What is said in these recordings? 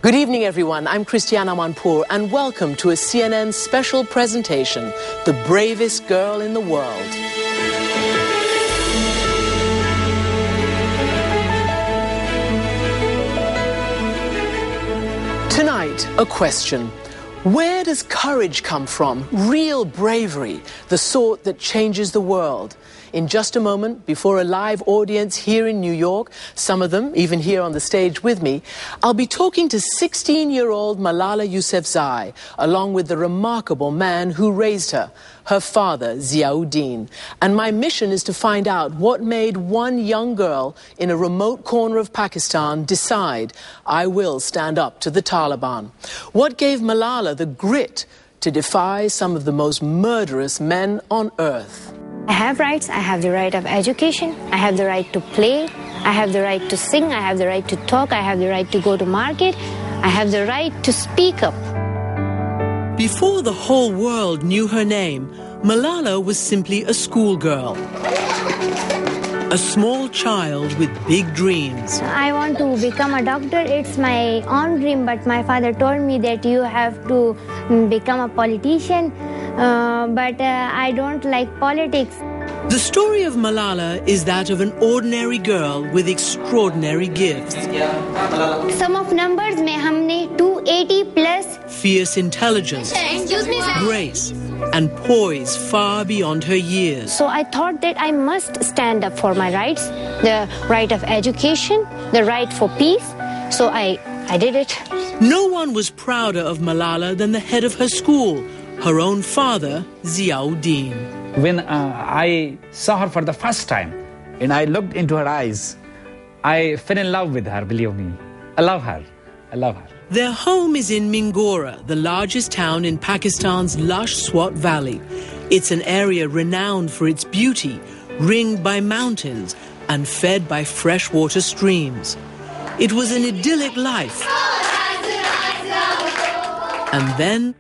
Good evening, everyone. I'm Amanpour, and welcome to a CNN special presentation, The Bravest Girl in the World. Tonight, a question. Where does courage come from? Real bravery, the sort that changes the world. In just a moment, before a live audience here in New York, some of them even here on the stage with me, I'll be talking to 16-year-old Malala Yousafzai, along with the remarkable man who raised her, her father, Ziauddin. And my mission is to find out what made one young girl in a remote corner of Pakistan decide, I will stand up to the Taliban. What gave Malala the grit to defy some of the most murderous men on earth? I have rights. I have the right of education. I have the right to play. I have the right to sing. I have the right to talk. I have the right to go to market. I have the right to speak up. Before the whole world knew her name, Malala was simply a schoolgirl. A small child with big dreams. I want to become a doctor. It's my own dream, but my father told me that you have to become a politician. But I don't like politics. The story of Malala is that of an ordinary girl with extraordinary gifts. Sum of numbers mein humne 280 plus. Fierce intelligence, grace, and poise far beyond her years. So I thought that I must stand up for my rights, the right of education, the right for peace. So I did it. No one was prouder of Malala than the head of her school, her own father, Ziauddin. When I saw her for the first time and I looked into her eyes, I fell in love with her, believe me. I love her. I love her. Their home is in Mingora, the largest town in Pakistan's lush Swat Valley. It's an area renowned for its beauty, ringed by mountains and fed by freshwater streams. It was an idyllic life. And then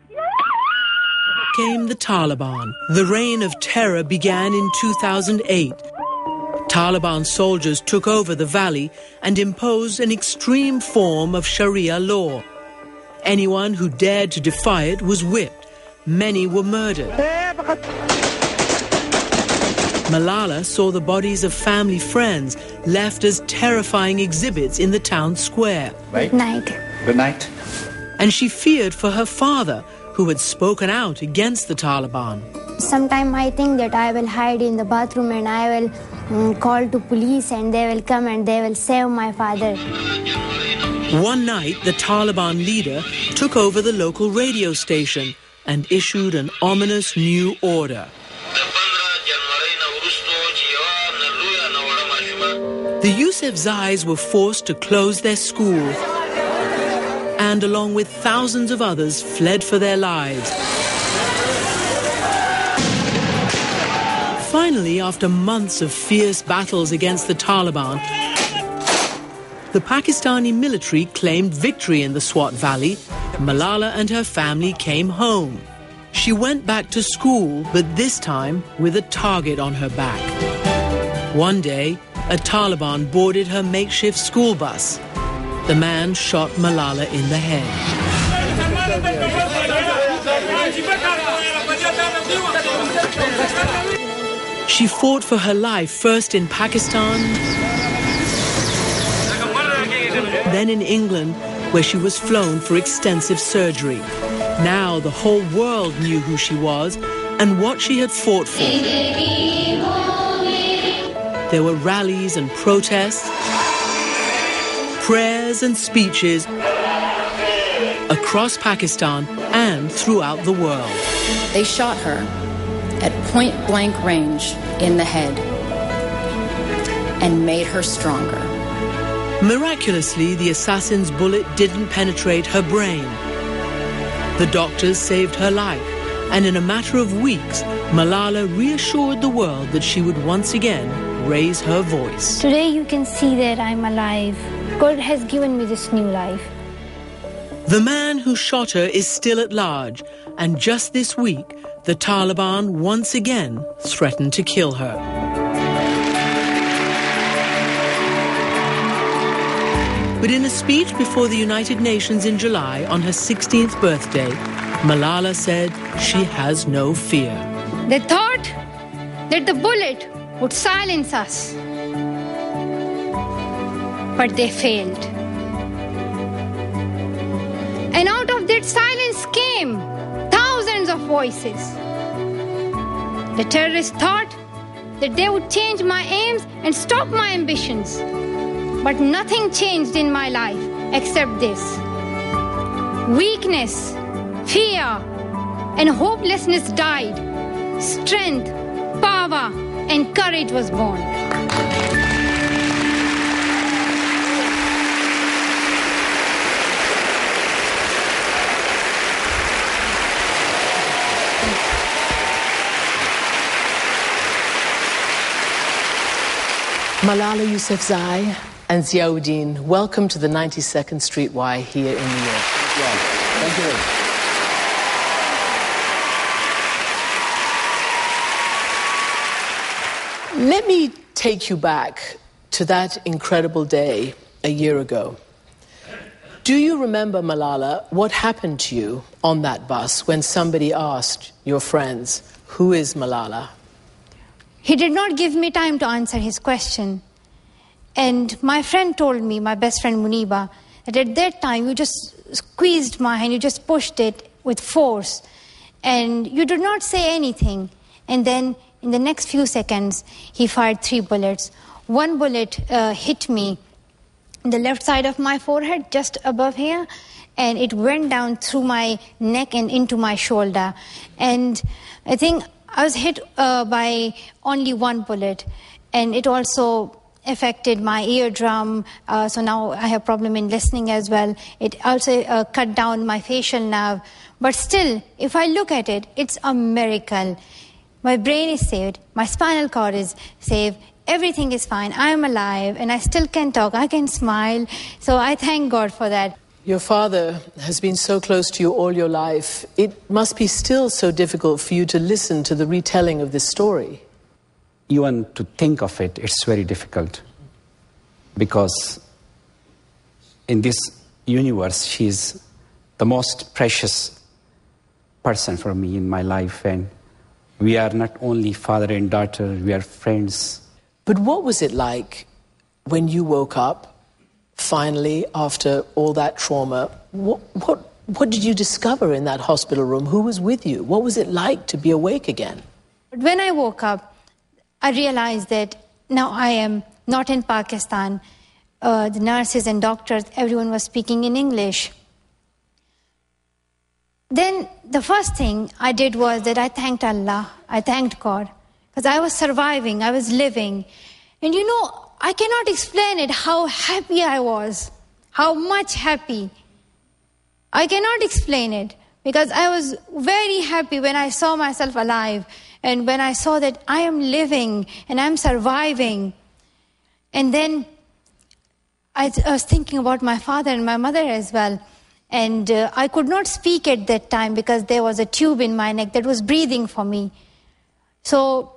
came the Taliban. The reign of terror began in 2008. Taliban soldiers took over the valley and imposed an extreme form of Sharia law. Anyone who dared to defy it was whipped. Many were murdered. Malala saw the bodies of family friends left as terrifying exhibits in the town square. Good night. Good night. And she feared for her father, who had spoken out against the Taliban. Sometimes I think that I will hide in the bathroom and I will call to police and they will come and they will save my father. One night, the Taliban leader took over the local radio station and issued an ominous new order. The Yousafzais were forced to close their school and, along with thousands of others, fled for their lives. Finally, after months of fierce battles against the Taliban, the Pakistani military claimed victory in the Swat Valley. Malala and her family came home. She went back to school, but this time with a target on her back. One day, a Taliban boarded her makeshift school bus. The man shot Malala in the head. She fought for her life first in Pakistan, then in England, where she was flown for extensive surgery. Now the whole world knew who she was and what she had fought for. There were rallies and protests, prayers and speeches across Pakistan and throughout the world. They shot her at point-blank range in the head and made her stronger. Miraculously, the assassin's bullet didn't penetrate her brain. The doctors saved her life, and in a matter of weeks, Malala reassured the world that she would once again raise her voice. Today you can see that I'm alive. God has given me this new life. The man who shot her is still at large, and just this week, the Taliban once again threatened to kill her. But in a speech before the United Nations in July on her 16th birthday, Malala said she has no fear. They thought that the bullet would silence us, but they failed. And out of that silence came thousands of voices. The terrorists thought that they would change my aims and stop my ambitions. But nothing changed in my life except this. Weakness, fear, and hopelessness died. Strength, power, and courage was born. Malala Yousafzai and Ziauddin, welcome to the 92nd Street Y here in New York. Thank you. Let me take you back to that incredible day a year ago. Do you remember, Malala, what happened to you on that bus when somebody asked your friends, who is Malala? He did not give me time to answer his question. And my friend told me, my best friend Muniba, that at that time you just squeezed my hand, you just pushed it with force, and you did not say anything. And then in the next few seconds, he fired 3 bullets. One bullet hit me in the left side of my forehead, just above here, and it went down through my neck and into my shoulder. And I think I was hit by only 1 bullet, and it also affected my eardrum, so now I have problem in listening as well. It also cut down my facial nerve. But still, if I look at it, it's a miracle. My brain is saved, my spinal cord is saved, everything is fine, I am alive, and I still can talk, I can smile, so I thank God for that. Your father has been so close to you all your life. It must be still so difficult for you to listen to the retelling of this story. Even to think of it, it's very difficult. Because in this universe, she's the most precious person for me in my life. And we are not only father and daughter, we are friends. But what was it like when you woke up, finally, after all that trauma? What did you discover in that hospital room? Who was with you? What was it like to be awake again? When I woke up, I realized that now I am not in Pakistan. The nurses and doctors, everyone was speaking in English. Then the first thing I did was that I thanked Allah, I thanked God, because I was surviving, I was living. And you know, I cannot explain it, how happy I was, how much happy. I cannot explain it, because I was very happy when I saw myself alive, and when I saw that I am living and I'm surviving. And then I was thinking about my father and my mother as well. And I could not speak at that time because there was a tube in my neck that was breathing for me. So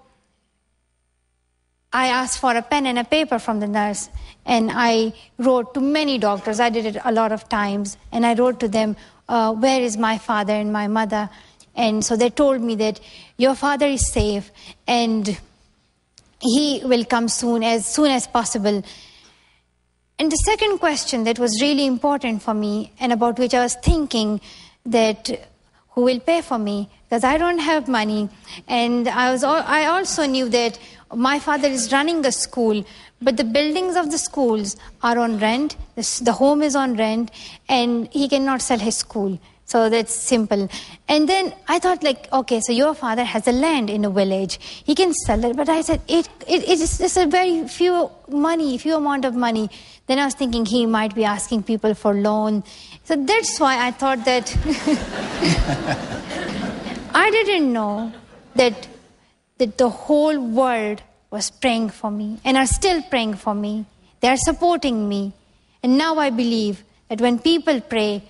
I asked for a pen and a paper from the nurse, and I wrote to many doctors. I did it a lot of times, and I wrote to them, where is my father and my mother? And so they told me that your father is safe and he will come soon as possible. And the second question that was really important for me, and about which I was thinking, that who will pay for me? Because I don't have money. And I also knew that my father is running a school, but the buildings of the schools are on rent, the home is on rent, and he cannot sell his school. So that's simple. And then I thought, like, okay, so your father has a land in a village. He can sell it. But I said, it is just a very few amount of money. Then I was thinking he might be asking people for loan. So that's why I thought that I didn't know that the whole world was praying for me and are still praying for me. They are supporting me. And now I believe that when people pray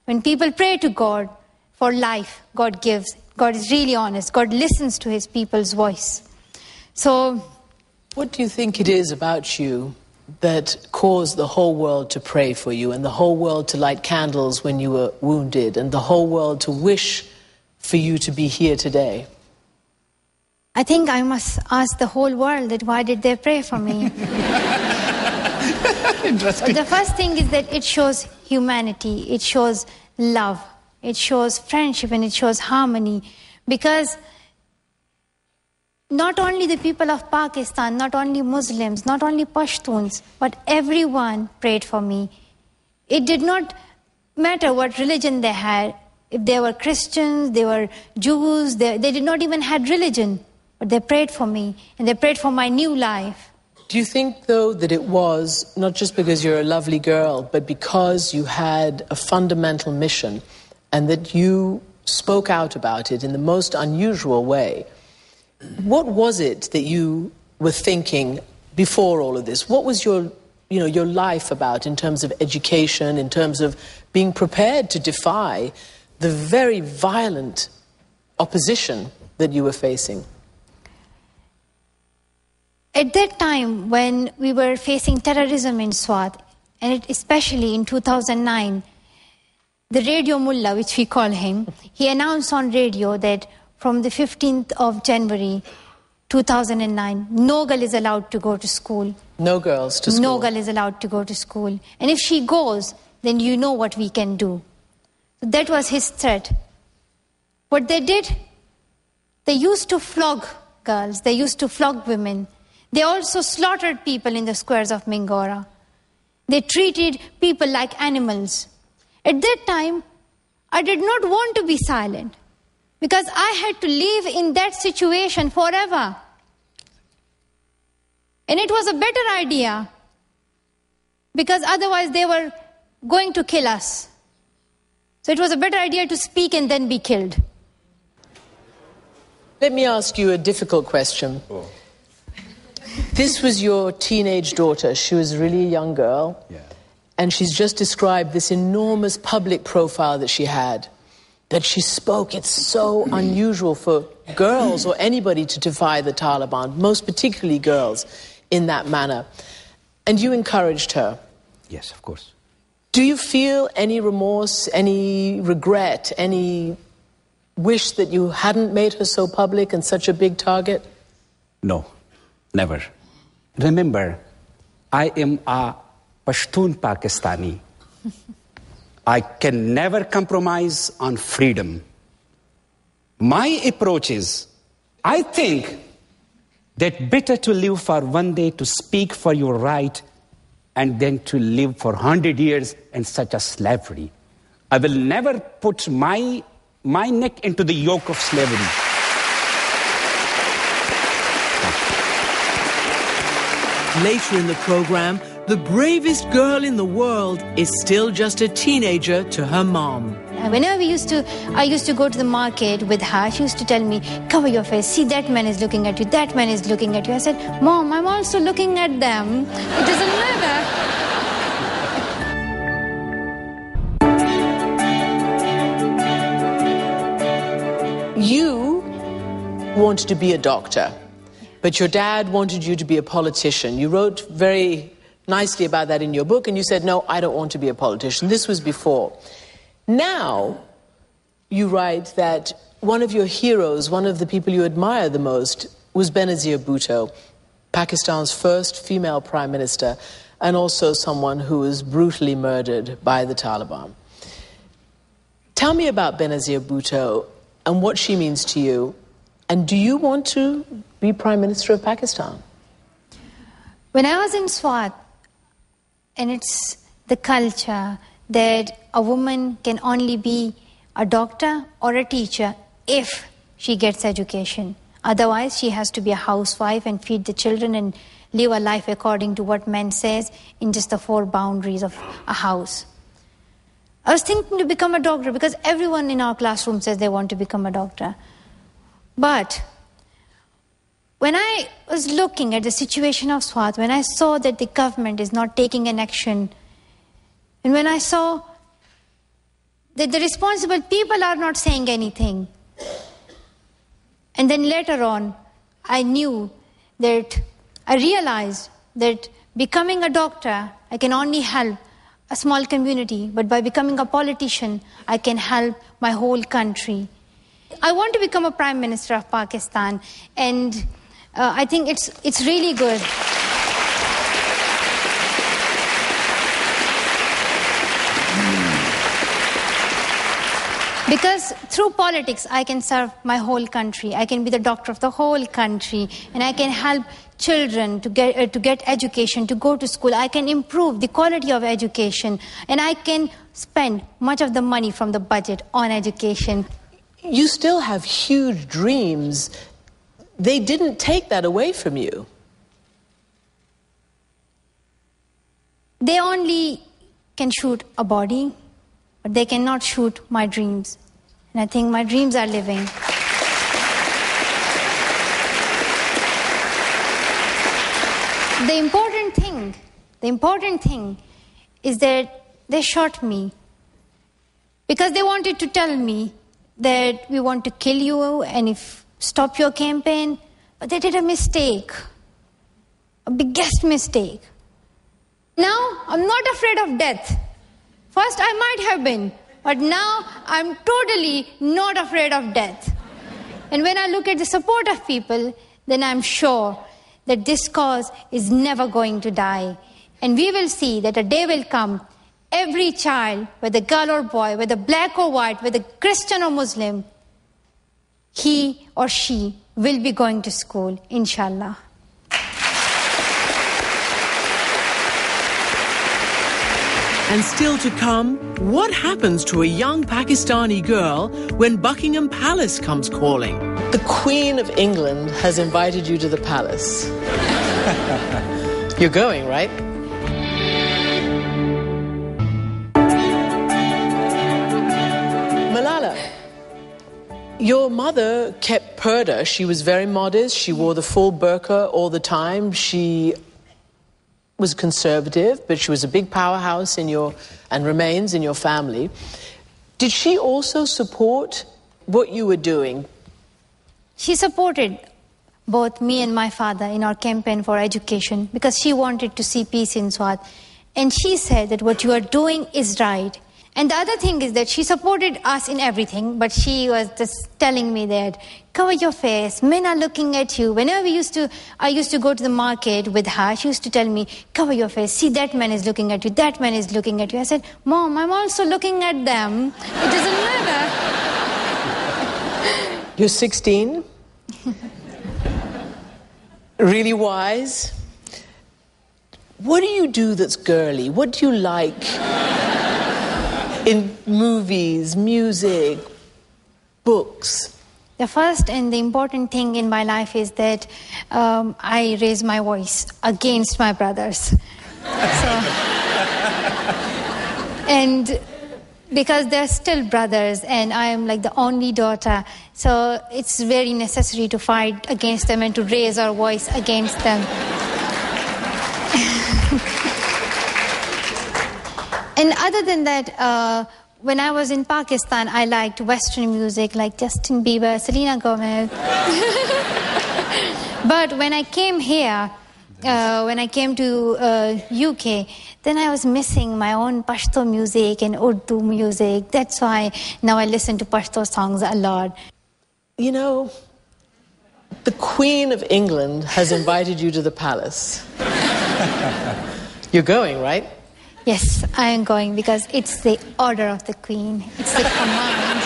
to God for life, God gives. God is really honest. God listens to his people's voice. So, what do you think it is about you that caused the whole world to pray for you and the whole world to light candles when you were wounded and the whole world to wish for you to be here today? I think I must ask the whole world that why did they pray for me? Interesting. The first thing is that it shows humanity, it shows love, it shows friendship, and it shows harmony. Because not only the people of Pakistan, not only Muslims, not only Pashtuns, but everyone prayed for me. It did not matter what religion they had. If they were Christians, they were Jews, they did not even have religion. But they prayed for me, and they prayed for my new life. Do you think, though, that it was not just because you're a lovely girl, but because you had a fundamental mission and that you spoke out about it in the most unusual way? What was it that you were thinking before all of this? What was your life about in terms of education, in terms of being prepared to defy the very violent opposition that you were facing? At that time, when we were facing terrorism in Swat, and especially in 2009, the radio mullah, which we call him, he announced on radio that from the 15th of January 2009, no girl is allowed to go to school. No girls to school. No girl is allowed to go to school. And if she goes, then you know what we can do. So that was his threat. What they did, they used to flog girls, they used to flog women. They also slaughtered people in the squares of Mingora. They treated people like animals. At that time, I did not want to be silent because I had to live in that situation forever. And it was a better idea because otherwise they were going to kill us. So it was a better idea to speak and then be killed. Let me ask you a difficult question. Oh. This was your teenage daughter. She was a really young girl. Yeah. And she's just described this enormous public profile that she had, that she spoke. It's so unusual for girls or anybody to defy the Taliban, most particularly girls, in that manner. And you encouraged her. Yes, of course. Do you feel any remorse, any regret, any wish that you hadn't made her so public and such a big target? No, never. Remember, I am a Pashtun Pakistani. I can never compromise on freedom. My approach is, I think that better to live for one day to speak for your right and then to live for 100 years in such a slavery. I will never put my neck into the yoke of slavery. Later in the program, the bravest girl in the world is still just a teenager to her mom. Whenever I used to go to the market with her, she used to tell me, cover your face, see that man is looking at you, that man is looking at you. I said, Mom, I'm also looking at them. It doesn't matter. You wanted to be a doctor, but your dad wanted you to be a politician. You wrote very nicely about that in your book, and you said, no, I don't want to be a politician. This was before. Now, you write that one of your heroes, one of the people you admire the most, was Benazir Bhutto, Pakistan's first female prime minister, and also someone who was brutally murdered by the Taliban. Tell me about Benazir Bhutto and what she means to you, and do you want to be Prime Minister of Pakistan? When I was in Swat, and it's the culture that a woman can only be a doctor or a teacher if she gets education. Otherwise, she has to be a housewife and feed the children and live a life according to what man says in just the four boundaries of a house. I was thinking to become a doctor because everyone in our classroom says they want to become a doctor. But when I was looking at the situation of Swat, when I saw that the government is not taking an action, and when I saw that the responsible people are not saying anything, and then later on, I realized that becoming a doctor, I can only help a small community, but by becoming a politician, I can help my whole country. I want to become a Prime Minister of Pakistan, and I think it's really good. Because through politics, I can serve my whole country. I can be the doctor of the whole country, and I can help children to get education, to go to school. I can improve the quality of education, and I can spend much of the money from the budget on education. You still have huge dreams. They didn't take that away from you. They only can shoot a body, but they cannot shoot my dreams. And I think my dreams are living. The important thing is that they shot me because they wanted to tell me that we want to kill you and stop your campaign, but they did a mistake, a biggest mistake. Now I'm not afraid of death. First I might have been, but now I'm totally not afraid of death. And when I look at the support of people, then I'm sure that this cause is never going to die. And we will see that a day will come, every child, whether girl or boy, whether black or white, whether Christian or Muslim, he or she will be going to school, inshallah. And still to come, what happens to a young Pakistani girl when Buckingham Palace comes calling? The Queen of England has invited you to the palace. You're going, right? Malala, your mother kept purdah. She was very modest. She wore the full burqa all the time. She was conservative, but she was a big powerhouse and remains in your family. Did she also support what you were doing? She supported both me and my father in our campaign for education because she wanted to see peace in Swat. And she said that what you are doing is right. And the other thing is that she supported us in everything, but she was just telling me that, cover your face, men are looking at you. Whenever I used to go to the market with her, she used to tell me, cover your face, see that man is looking at you, that man is looking at you. I said, Mom, I'm also looking at them. It doesn't matter. You're 16? Really wise? What do you do that's girly? What do you like? In movies, music, books? The first and the important thing in my life is that I raise my voice against my brothers. And because they're still brothers and I am like the only daughter, so it's very necessary to fight against them and to raise our voice against them. And other than that, when I was in Pakistan, I liked Western music like Justin Bieber, Selena Gomez. But when I came here, when I came to UK, then I was missing my own Pashto music and Urdu music. That's why now I listen to Pashto songs a lot. You know, the Queen of England has invited you to the palace. You're going, right? Yes, I am going because it's the order of the Queen. It's the command.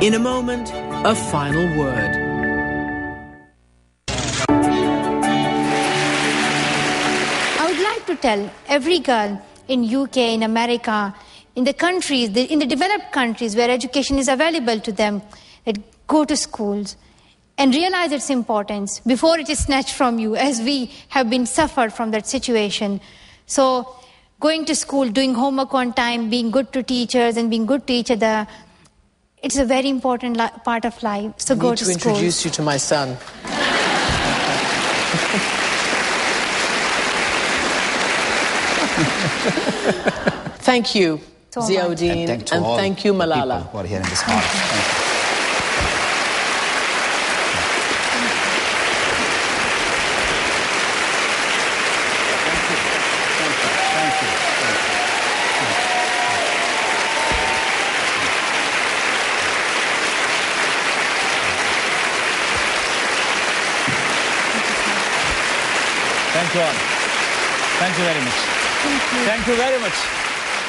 In a moment, a final word. I would like to tell every girl in UK, in America, in the countries, in the developed countries where education is available to them, that go to schools and realize its importance before it is snatched from you, as we have been suffered from that situation. So going to school, doing homework on time, being good to teachers and being good to each other, it's a very important part of life. So go to school. I need to introduce you to my son. Thank you, so Ziauddin, and thank you, Malala. Who are here in this morning. Thank you. Thank you all. Thank you very much. Thank you. Thank you very much.